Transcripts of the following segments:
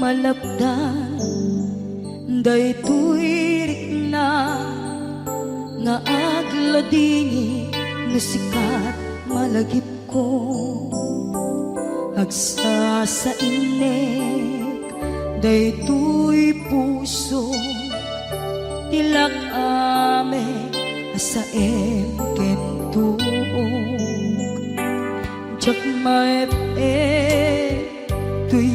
malapdan daytoy rikna nga agladingi no sikat malagip ko agsa sa inek daytoy puso tilak ame asaem kentuog jak maep tuy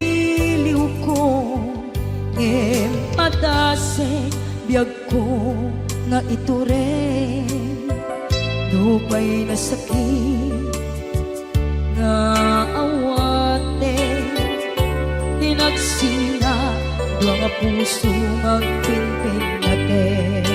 iliw ko em padase biyag ko nga iture dupay na sakit nga awate hinagsinga dua nga puso magpinpin natin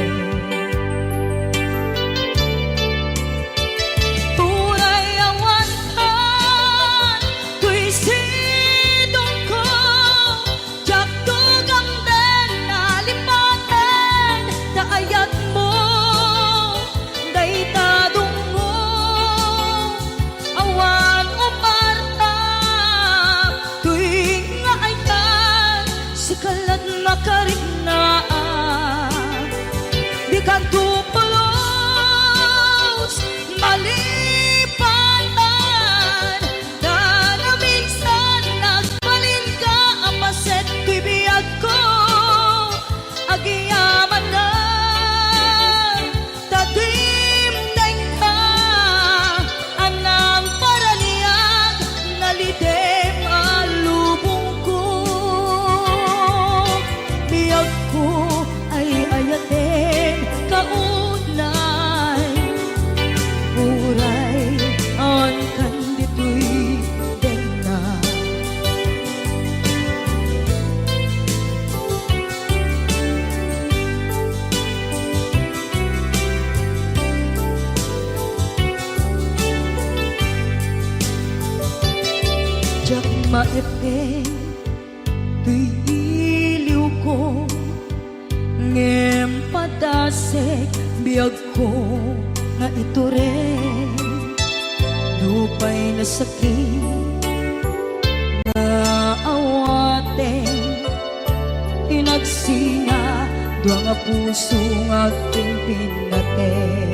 maepe tuy iliw ko ngem padasek biyag ko nga iture dupay na sakit nga awate hinagsinga dua nga puso nga pinpinaten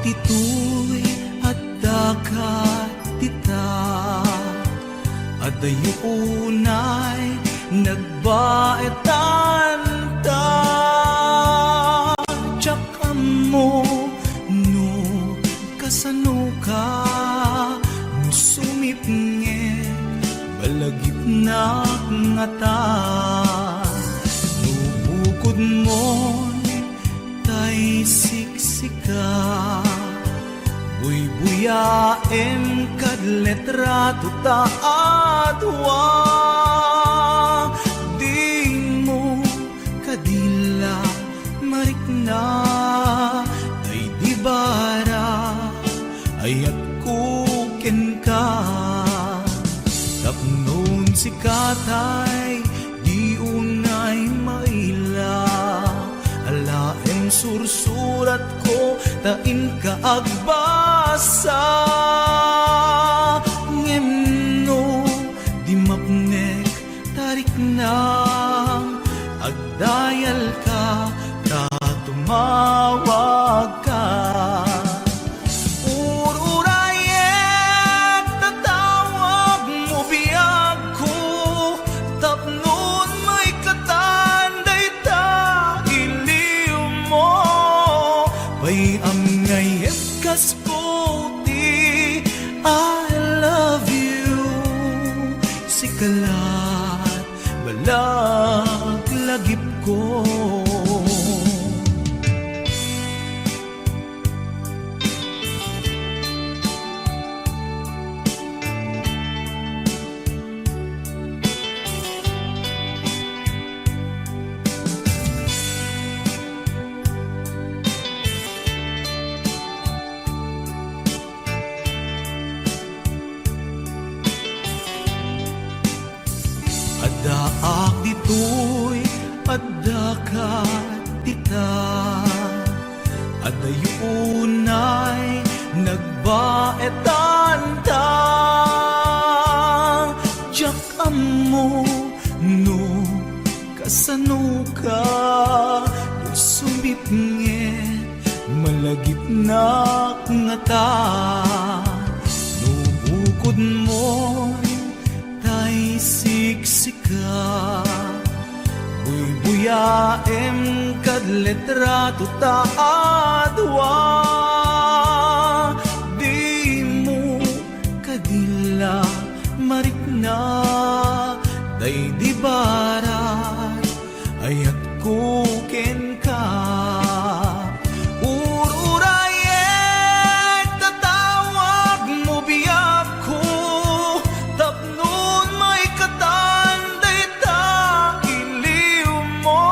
ito'y at dakat tita at dayunay nagbaetan ta tsaka mo no kasano ka no sumipnge balagip na ngata no bukod mo tay siksika buy-buyaem kad letrato taadwa di mo kadila marikna ay di ba ayat kuken ka. Tapnon si katay di unay maila, alaem sursurat ko tain ka agbasa. Ngemno di mapnek tarik na agdayal ka ta tumawag ka. Ururayek tatawag mo biyag ko, tapnon may katanday ta iliw mo. Bayam ngayet kas puti, I love you. Sikalat balag lagip ko. Adaak ditoy, adaka tita, adayunay nagbaetan ta. Diyak amo no kasano ka, no sumipnget malagip na nga ta. No bukod mo tay siksika, buy-buyaem kad letrato ta adwa. Di mo kadila marikna, day di barat ayat kuken ka. Ururayek tatawag mo biyag ko, tapnon may katanday ta iliw mo.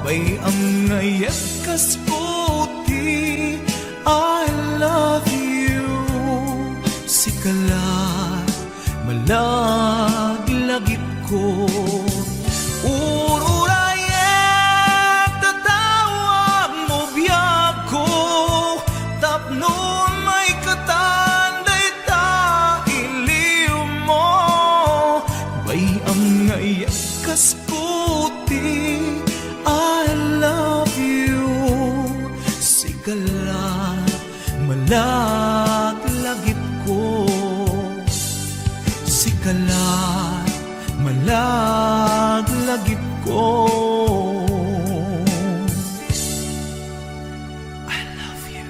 Bayam ngayet kas puti, I love you. Sikalat malaglagip ko. Ururayek tatawag mo biyag ko, tapnon may katanday ta iliw mo. Bayam ngayet kas puti, I love you. Sikalat malaglagip ko. Sikalat malaglagip ko. I love you.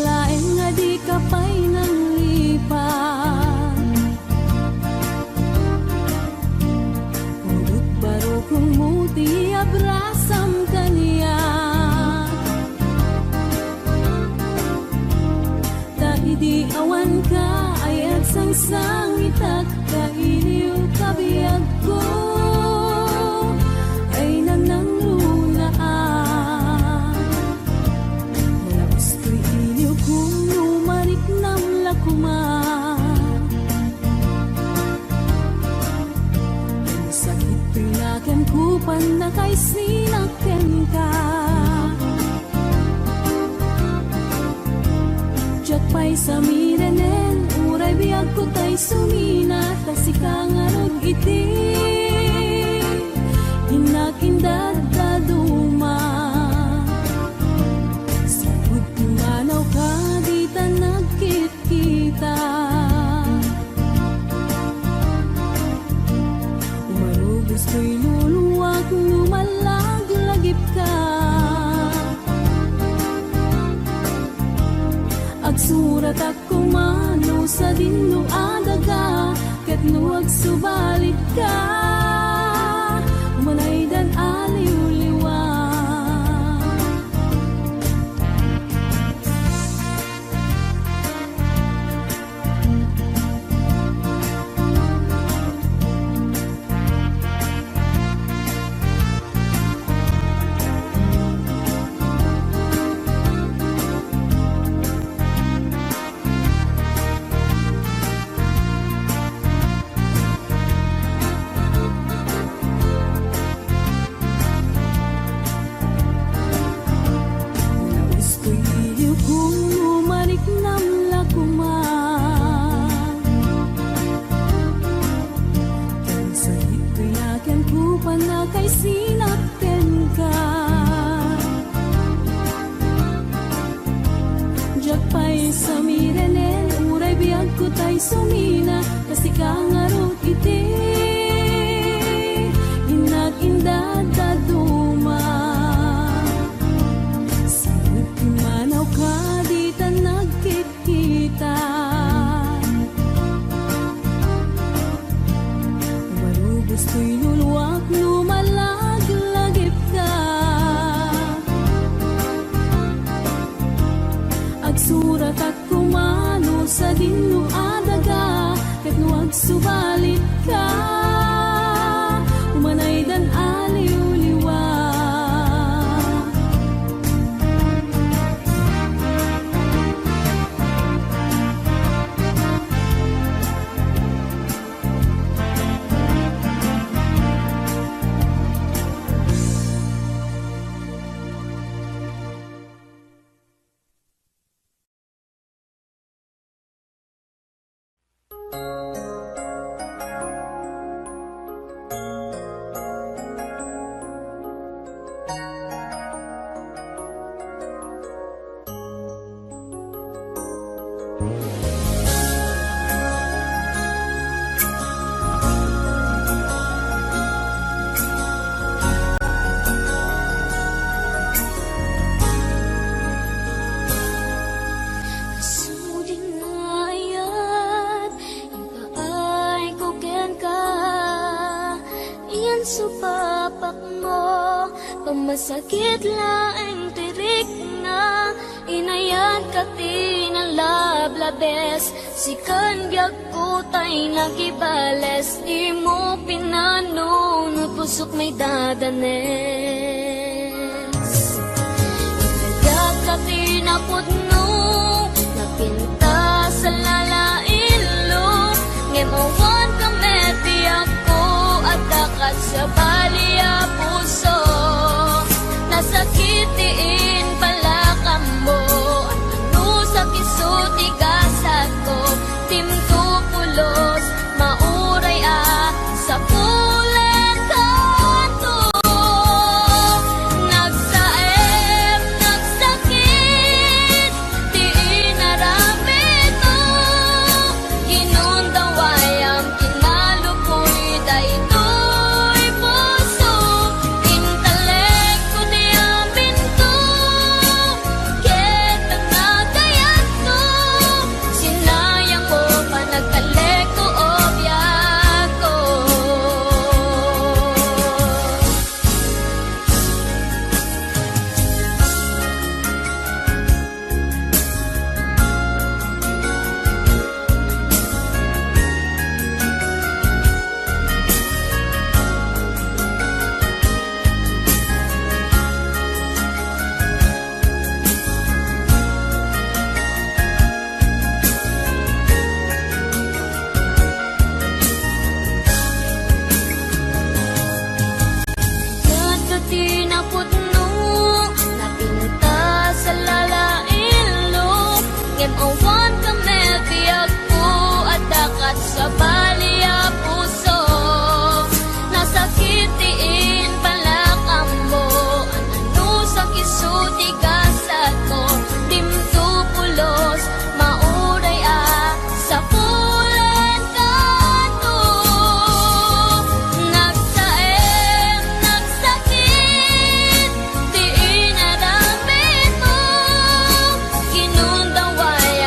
Laeng nga di ka pa'y nang lipat, udot baro kung muti abrasam kaniya. Dahil di awan ka ay at sangsang itak kailiw kabiyag ko, ay nanang lunaan. Malabas ko'y iliw kung lumarik ng lakuman. Ang sakit pinakan kupan na kay sinaken ka. Diyak pa'y sa mirenen, uray biyag ko tay sumina, tasikang arog iti. Hinakindad daduma, sabud kumanaw ka, di ta nagkit-kita. Umarugos ko'y luluwag, lumalag-lagip ka. Agsurat ako mano sa dinno adaga, ket nuwag subalit ka, umanay dan aliw-liwa. Kay sinakten ka, jak pa'y sa mirenen, uray biyag ko tay sumina, kasi kangarot iti, inag-indad daduma. Sa'yo't kumanaw ka, di ta nagkikita, marubos ko'y luluwak, lumalaglagip ka. Agsurat at kumano sa dinno adaga, ket nuwag subalit ka, umanay dan aliw-liwa. Supapak mo, pamasakit laeng tirik na, inayan ka tinalablabes, sikan biag ko tay nagibales, di mo pinanunod pusok may dadanes. Inayat ka tinapudno, napinta sa lalailo, ngemawan ka meti ako, dakat sa baliya puso, nasakitiin palakam mo, ano sa kisuti gasat ko, timto pulos, mauray sa pulen kanto. Nagsaem, nagsakit, di inaramit mo, ginundaway ang kinalupoy dahito. Sa baliya puso, nasakitiin palakam mo, ano sa kisuti gasat ko, dimto pulos, mauray sa pulen kanto. Nagsaem, nagsakit, di inaramit mo, ginundaway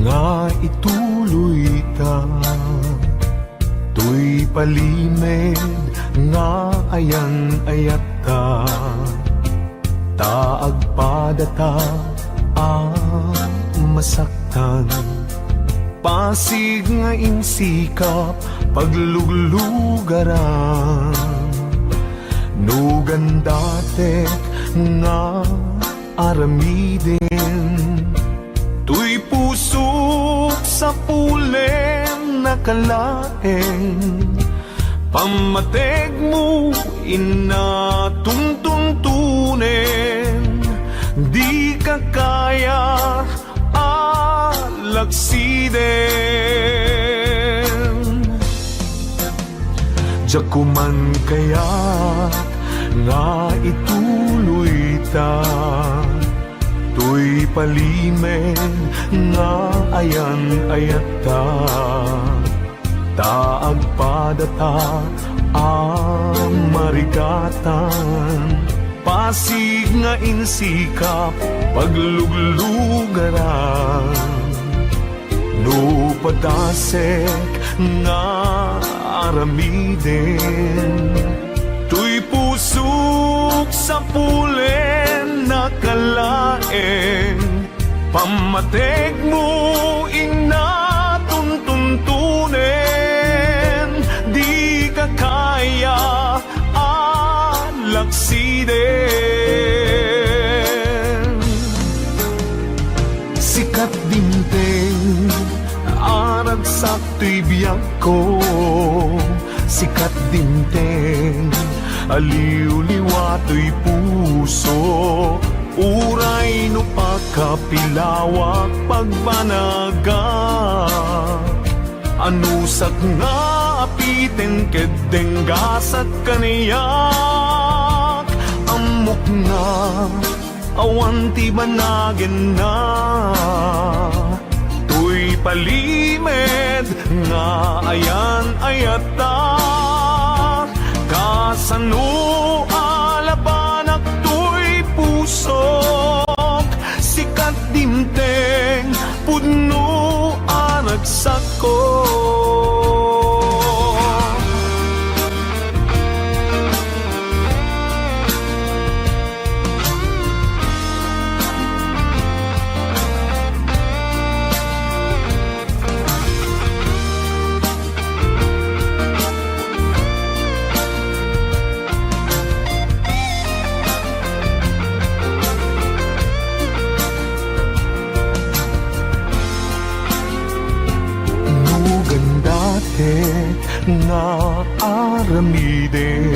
nga ituloy ta. Tuy palimed nga ayan-ayat ta, taag padata masaktan. Pasig nga insikap pagluglugaran, nugan datek nga aramidin. Tuy pusok sa pulen nakalaeng, pamateg mo inatuntuntunin. Di ka kaya alagsiden. Diya kuman kaya nga ituloy ta, tuy palimen nga ayan-ayat ta, taag padata marikatan. Pasig nga insikap pagluglugaran, no padasek nga aramiden. Tuy pusok sa pulen nakalaeng, pamateg mo inatuntuntunin. Di ka kaya alagsiden. Sikat dinteng arag sakto'y biyag ko, sikat dinteng aliw-liwato'y puso. Uray no pakapilawak pagbanaga, anusak nga apiten kedeng gasat kaniyak. Amok nga awan ti banagin na, tuy palimed nga ayan-ayata. Kasano alabanak tuy pusok, sikat dimteng pudno aragsak ko. Nga aramiden,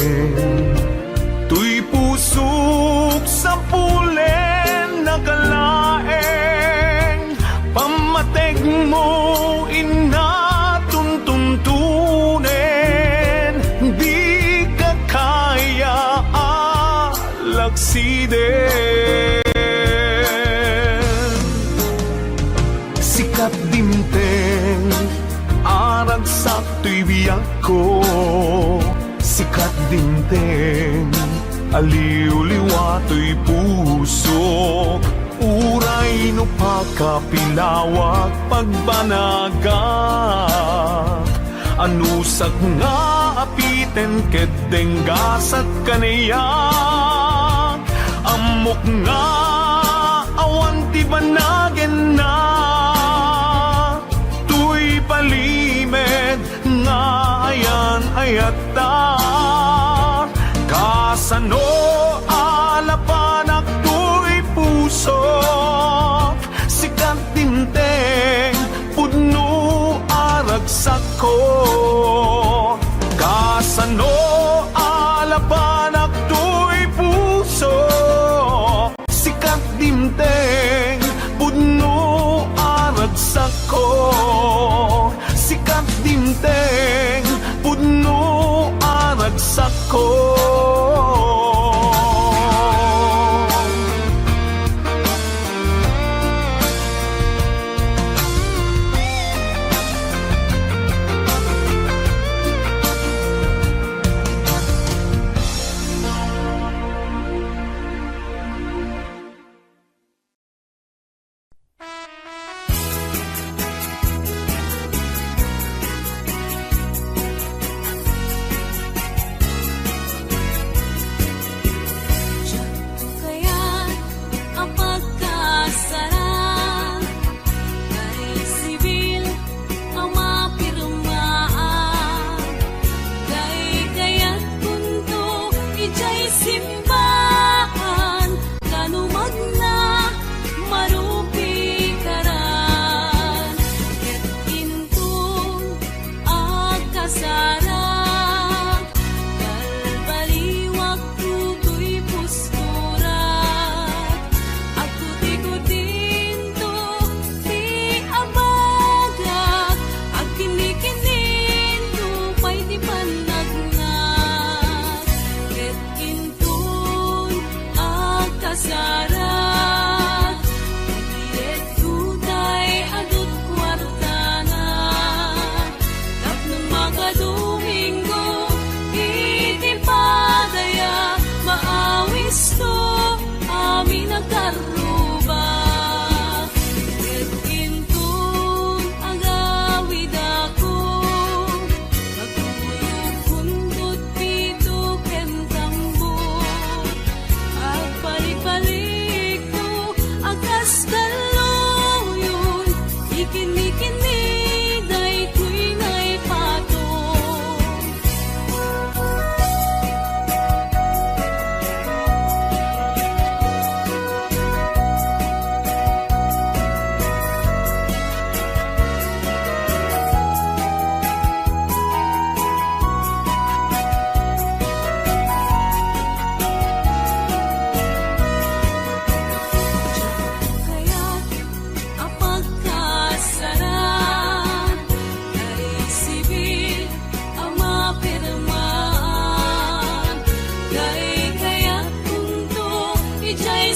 tuy pusok sa pulen nakalaeng, pamateg mo inatuntuntunin. Di ka kaya alagsiden. Sikat dimteng arag sakto'y biyag ko, sikat dinteng aliw-liwato'y puso. Uray no pakapilawak pagbanaga, anusak nga apiten kedeng gasat kaniyak. Amok nga awan ti banagin na, tuy palimed nga ayan-ayat ta. Kasano alapanak tuy pusok, sikat dimteng pudno aragsak ko. Kasano alapanak tuy pusok, sikat dimteng pudno aragsak ko. Sikat dimteng pudno aragsak ko.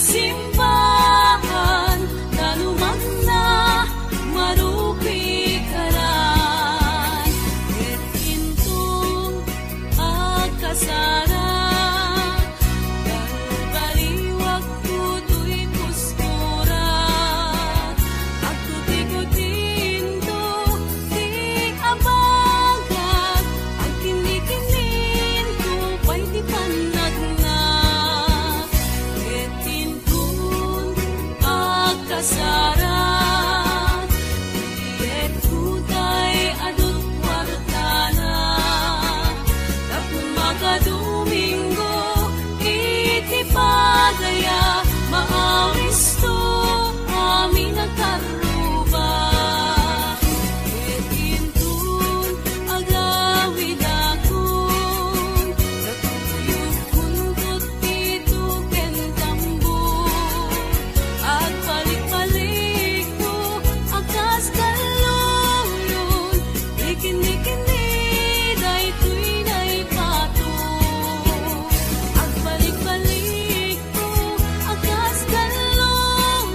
simbahan nalumag na marupi karan ket intong agkasara baliwag kutoy postura agtuti-kutinto di abagat agkini-kininto pay di panagna ket intong agkasara ket kutay adut wartana tapos makadomingo iti pagaya maawis to amin nagkaruba ket intong agawid ako natuyog kuntot dito ken tambo agbalik-balik ko akas kaluyon ikini-kini daytoy naipato agbalik-balik ko akas kaluyon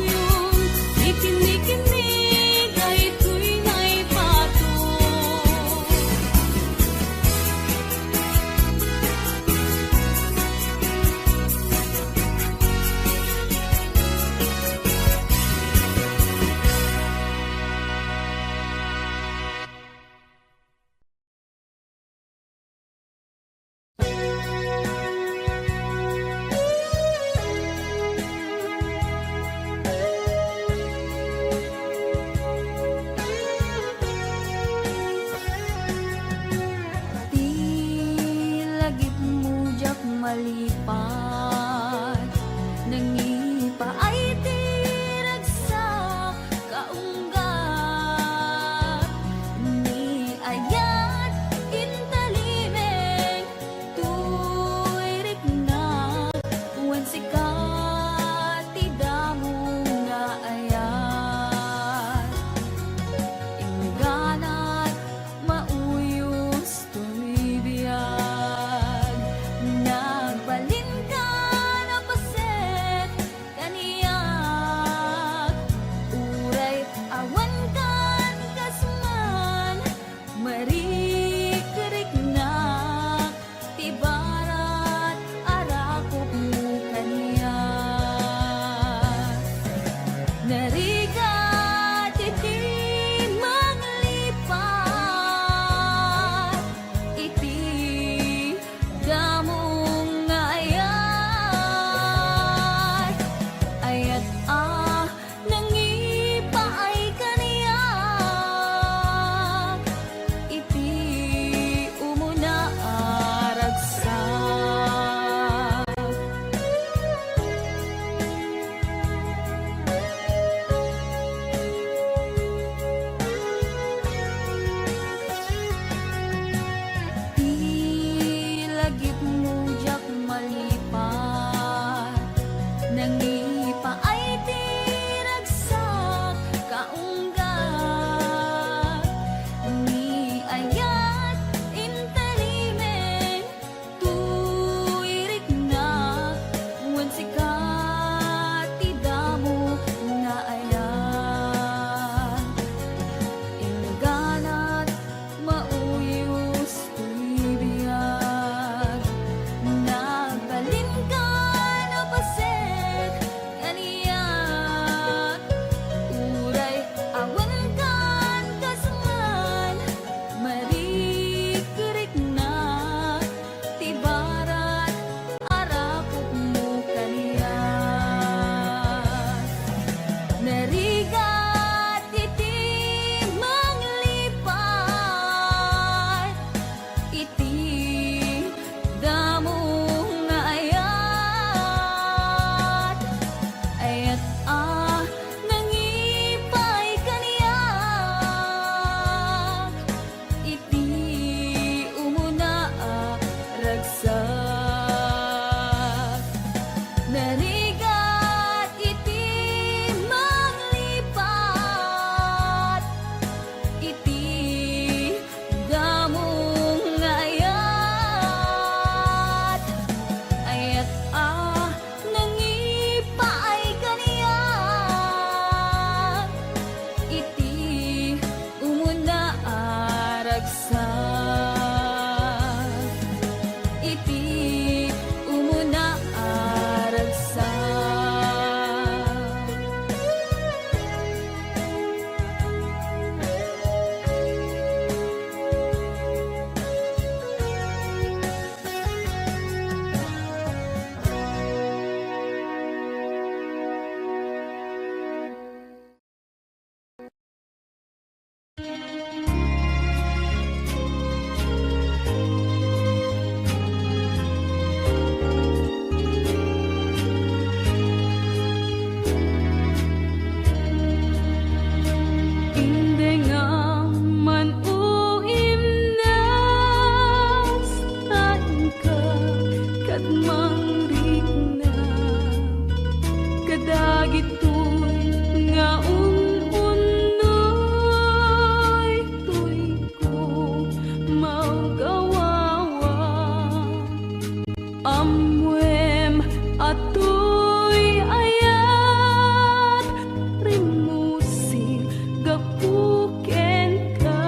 ikini-kini daytoy naipato Di lagip mujak malipat nangipa ay tiragsak kaunggat ni ayat intalimeng tuirik na wen sikat tidamong nga ayat ingganat mauyos tulibiyag nagbalin ka na paset kaniyak uray awan kan kasman marikerik na tibarat arakop mo kaniyak narigat iti manglipat iti damong ayat ayat nangipa ay kaniyak iti umuna aragsak di lagip mujak malipat nangipa ay tiragsak kaunggat ni ayat intalimeng tuirik na wen sikat tidamo nga ayat ingganat mauyos tulibiyag Amwem atoy ayat rimusing gapuken ka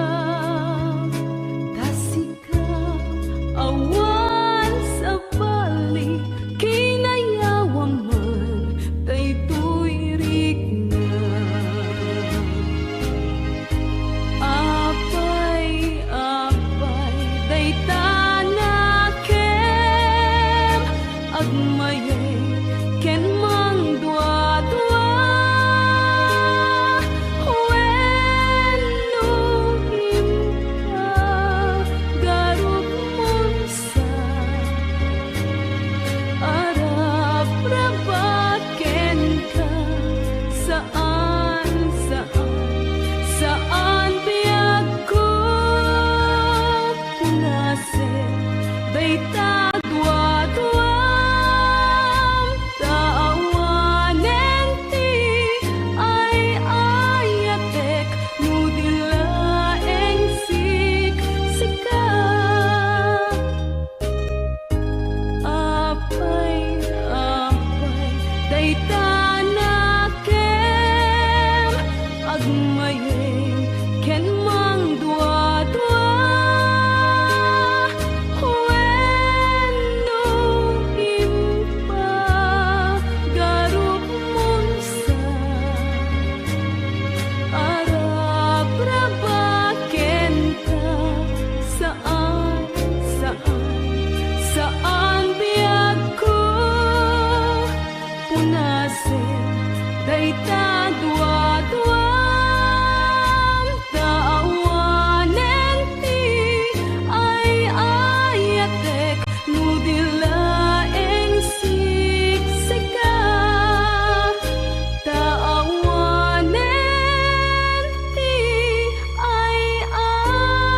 tasika awan sa balik kinayawaman daytoy rigna apay daytanakem agmayay ken mang dua-dua wenno impa garup monsa arap rabaken ka saan biag ko punasen dayta dua-duam taawanen ti ay ayatek nudilaeng siksika apay daytanakem agmayeng ken mang dua-dua wenno impa garup monsa arap rabaken ka saan biag ko punasen dayta dua-duam taawanen ti ay ayatek nudilaeng siksika taawanen ti ay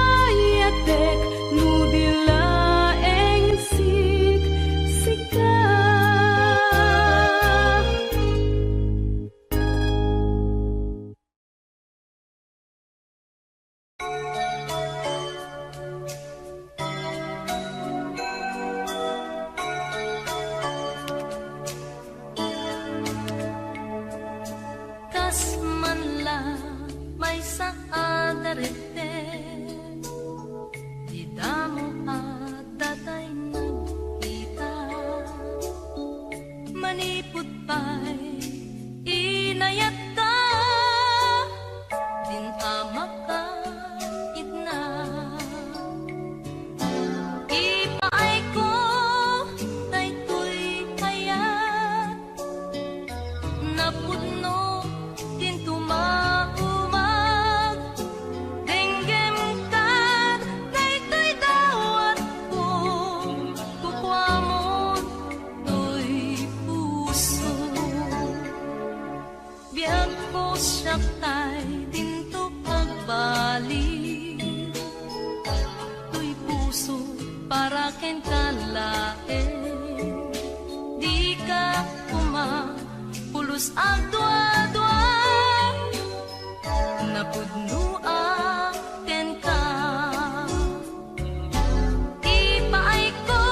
ayatek nudilaeng siksika. Kas man lang may saadarete di damo at datay nagkita manipot pa'y inayat ka din amak ka itna ipaay ko daytoy kayat napudno din tumaumag denggem kat daytoy dawat ko kukwamon to'y puso biag ko siyaktay dinto pagbalik to'y puso para ken kalaeng di ka pulos ag dua-dua napudno ken ka ipaay ko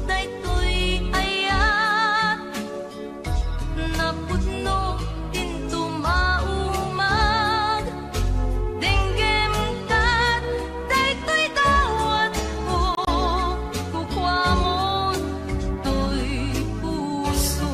daytoy ayat napudno din tumaumag denggem kat daytoy dawat ko kukwamon to'y puso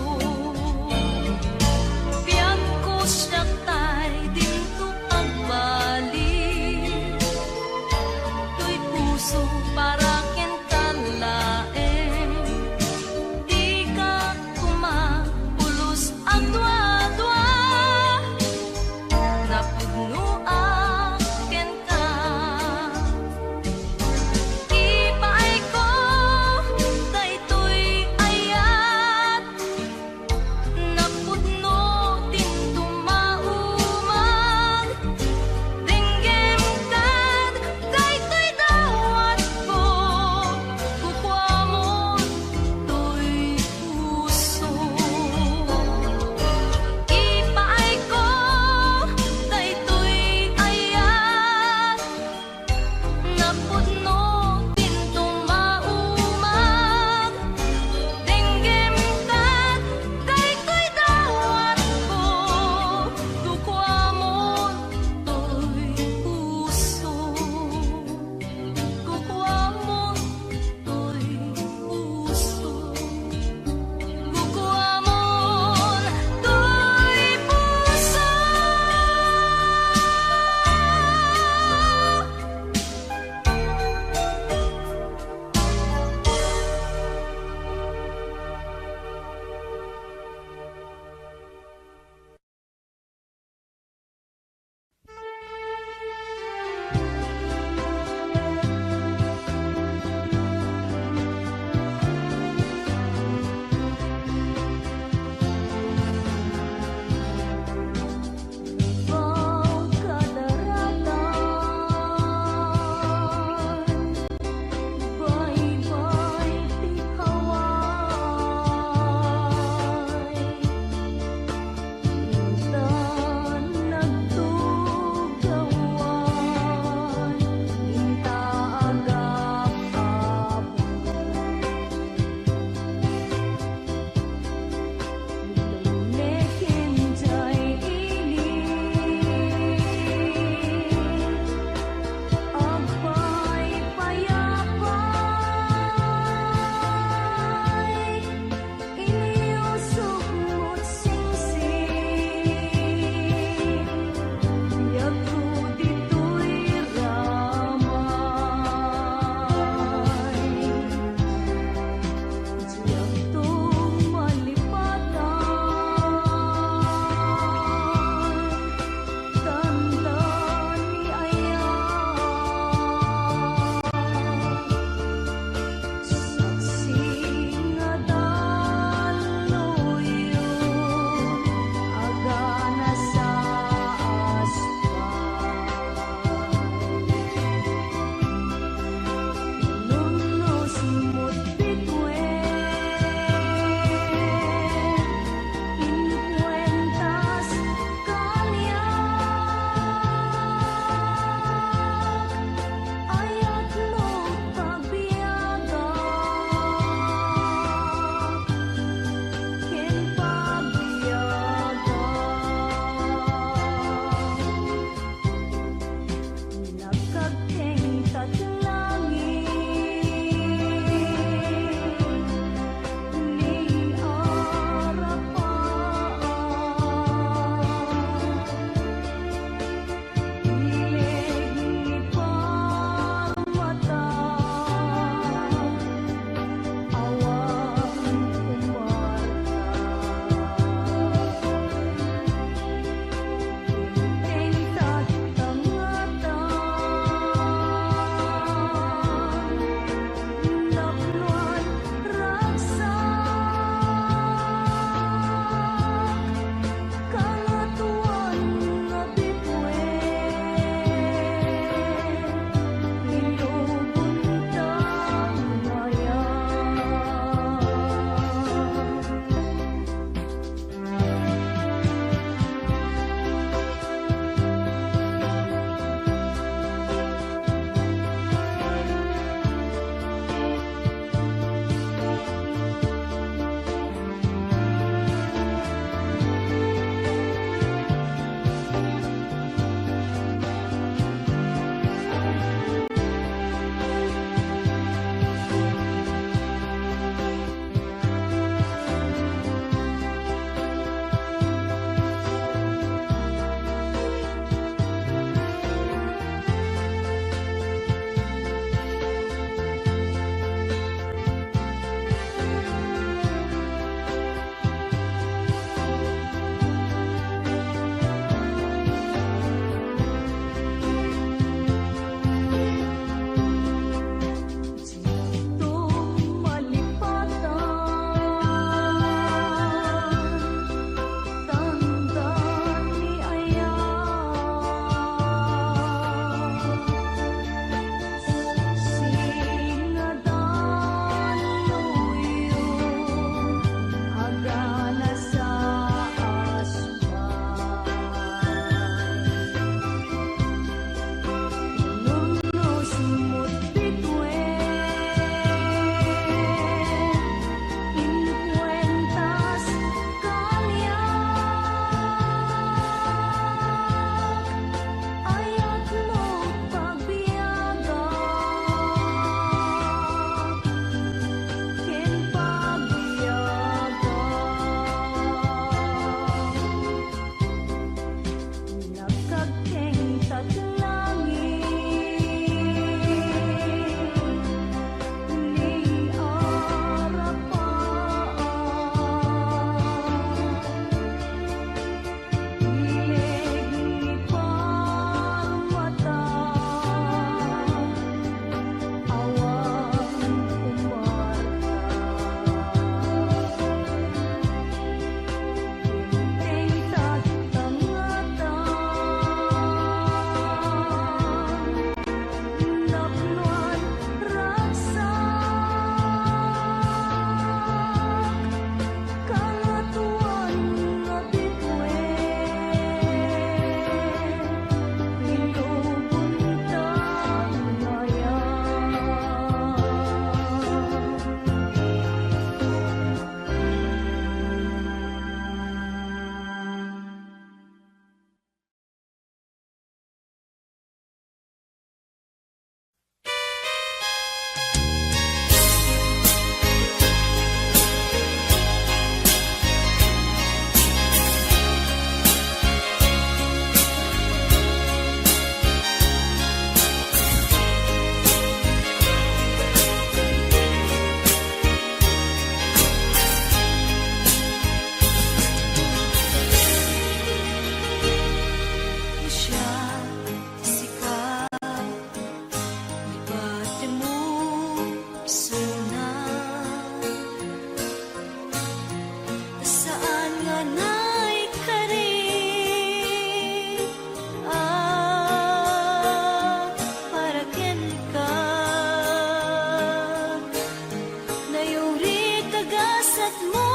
kayo ri kagasat mo.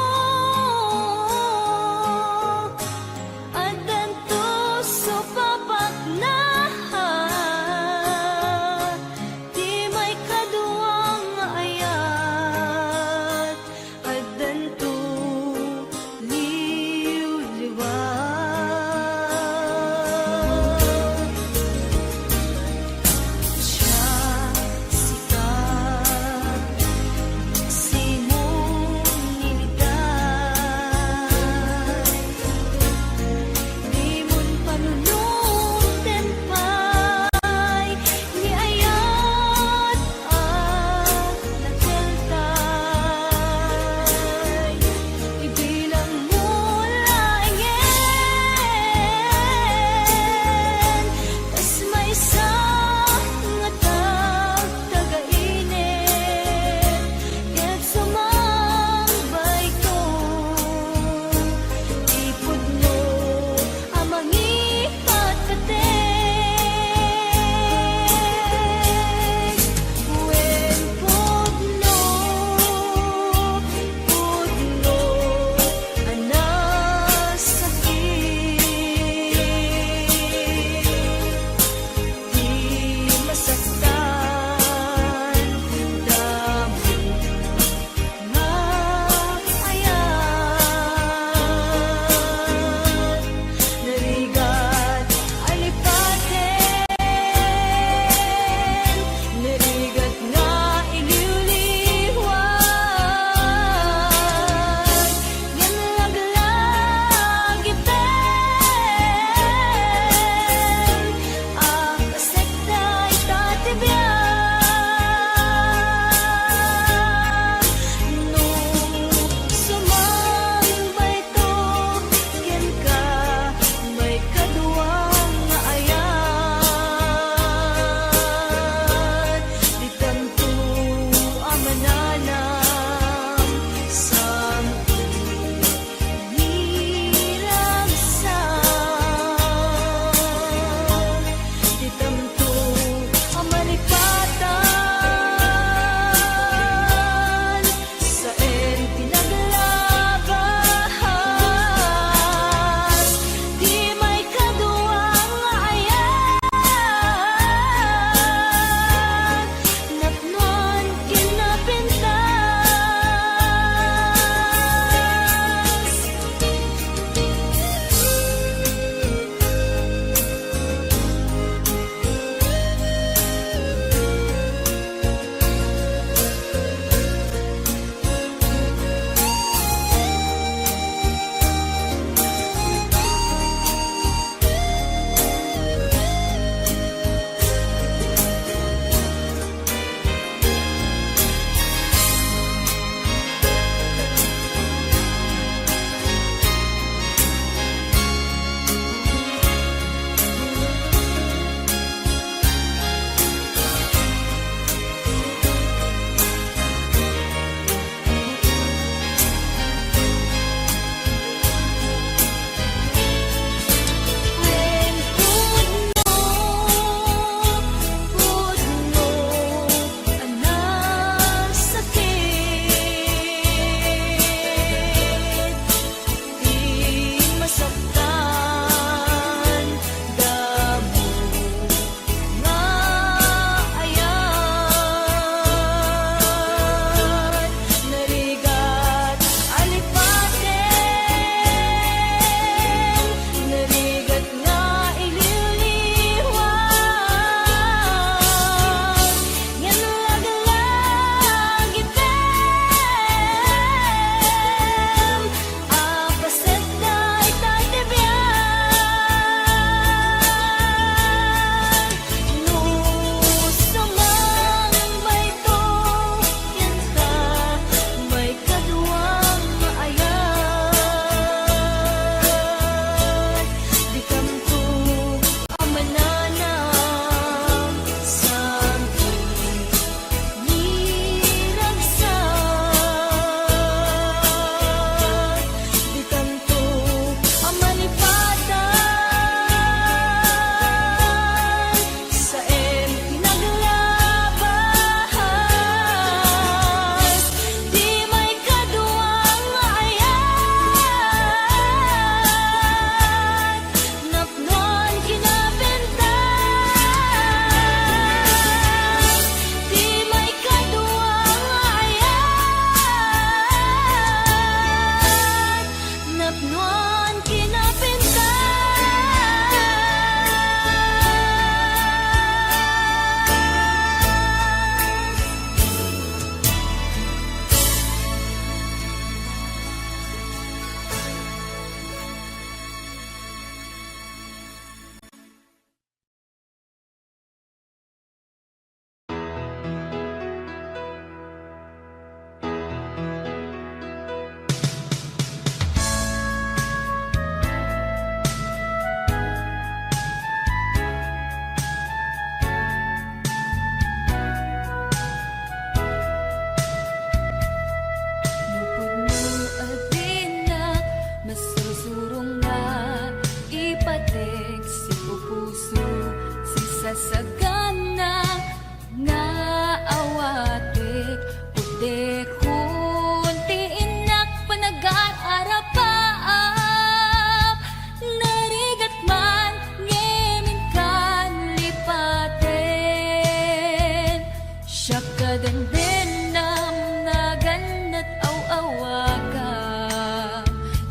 At danto so papak na di may kaduwang ayat. At danto liw-liwat. Siya sikat, simong nilita.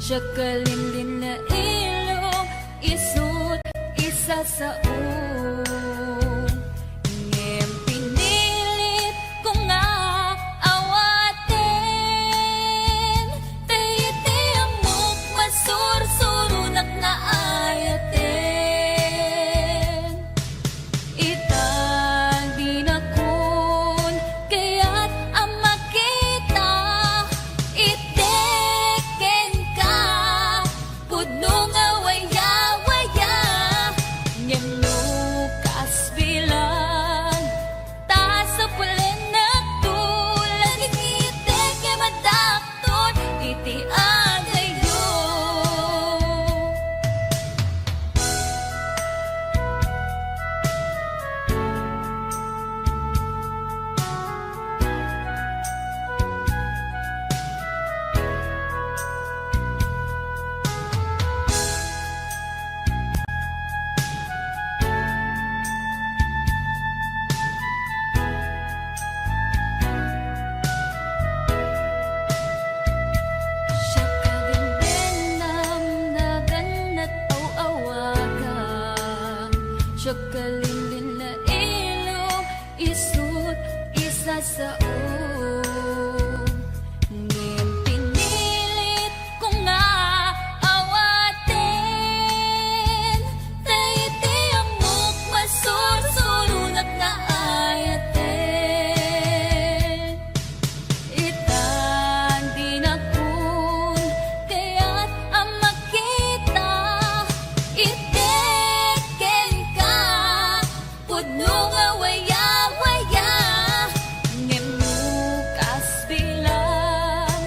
Siya kalimlim na ilong, isut isa sa ngem pinilit ko nga awatin, tayiti amok masursurunak na ayatin. Itang dinakon kaya't ang makita, iteken ka pudno nga waya-waya, ngem lukas bilang ta sa pulen na tulad iteke madakton iti agayo. Siya kalimbenam na ganat aw-awagan, siya kalimlim na ilong, isut isa sa ngem pinilit ko nga awatin, tayiti amok masursurunak na ayatin. Itang dinakon kaya't ang makita, iteken ka pudno nga waya-waya, ngem lukas bilang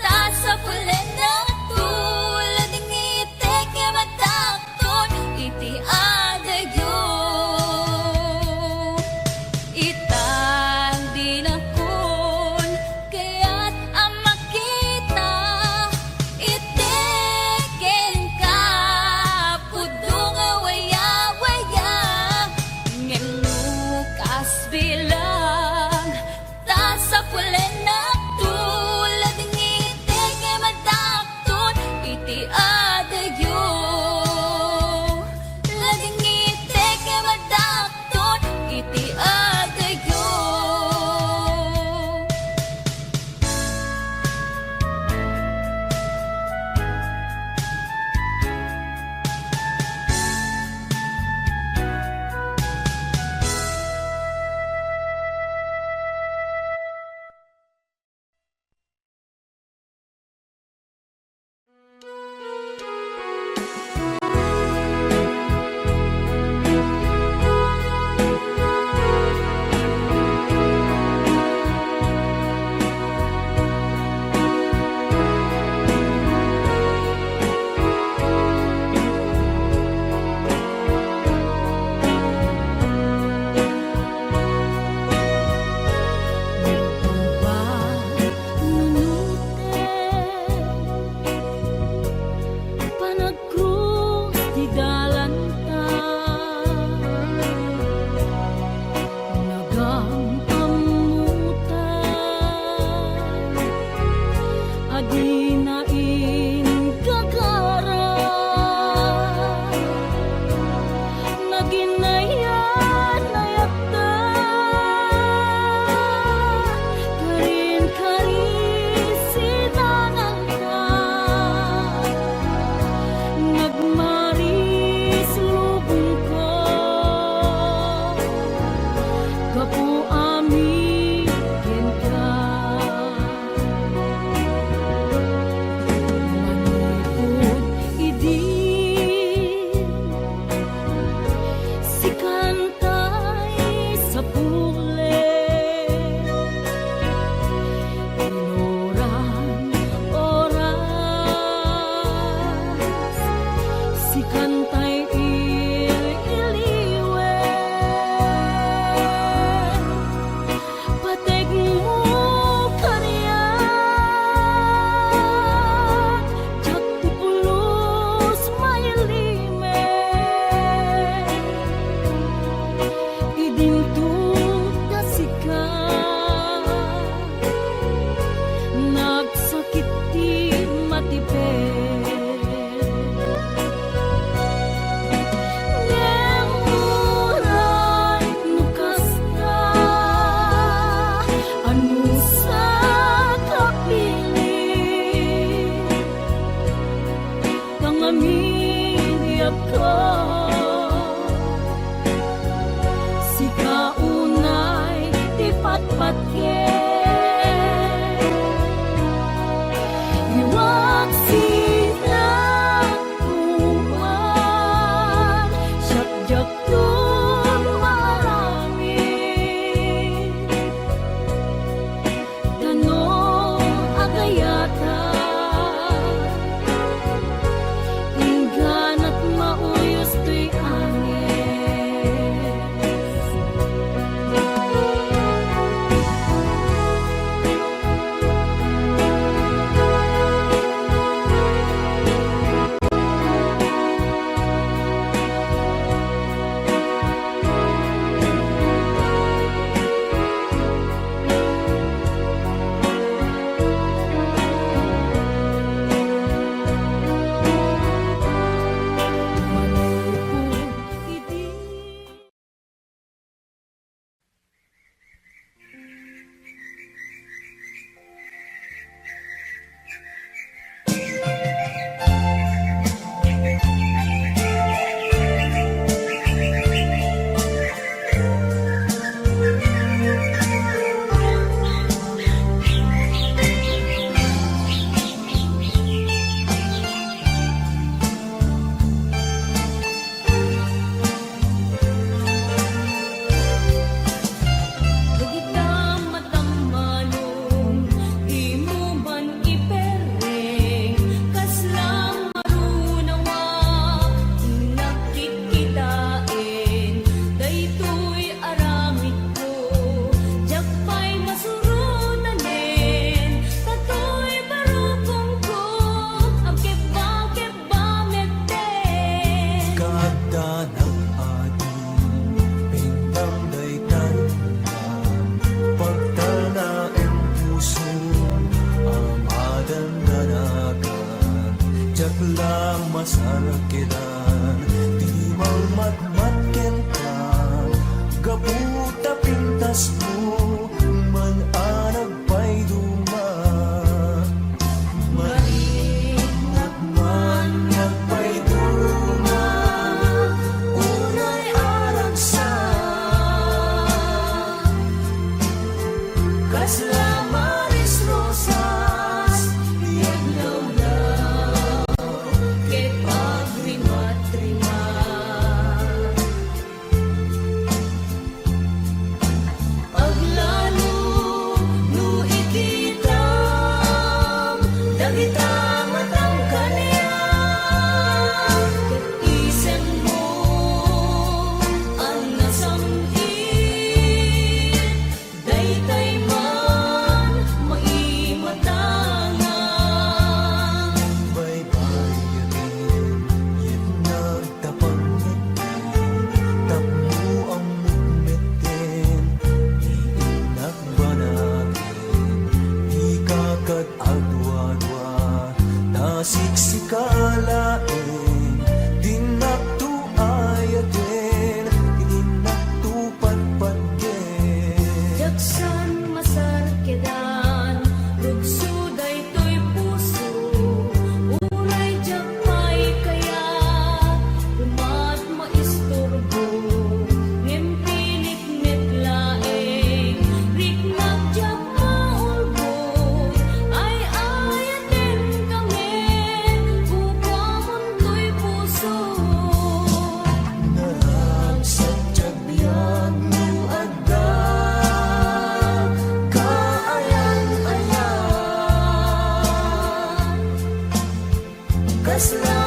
ta sa pulen na tulad ng iteke madakton iti adayo. Itang dinakon kaya't ang makita, iteken ka pudno nga waya-waya, ngem lukas bilang ta sa pulen na tulad ng iteke madakton iti adayo. Lading iteke madakton iti adayo. Panagkrus di dalanta, nagampamutan, adi nain gagara, naginayan nayakta, karin-karin sinanang ka, nagmaris lubong ko, kapu ami ken ka. lang masarkidan di magmatmatken ka gaputa pintas mo man anag pa'y duma maringat man nagpa'y duma unay arang sa kasla maris rosas yaglaw-law kay pagrimat-rimat paglalo no ikitam dagita matang kaniya ket isen mo ang nasangit daytay man maimatangan baybayatin yet nagtapangit tapmo ang mugmetin iinagbanagin di kakat adwa-dwa nasiksikalain dinaktuayatin dinaktupadpadin Jaksan masarkedan Rugsuday to'y puso Uray jakpay kaya Umat maisturbo Ngimpinik laeng Riknag jak maulbo Ay ayatin kami Upamon to'y puso Nagsadyag biyag no adda kaayan-ayan kasla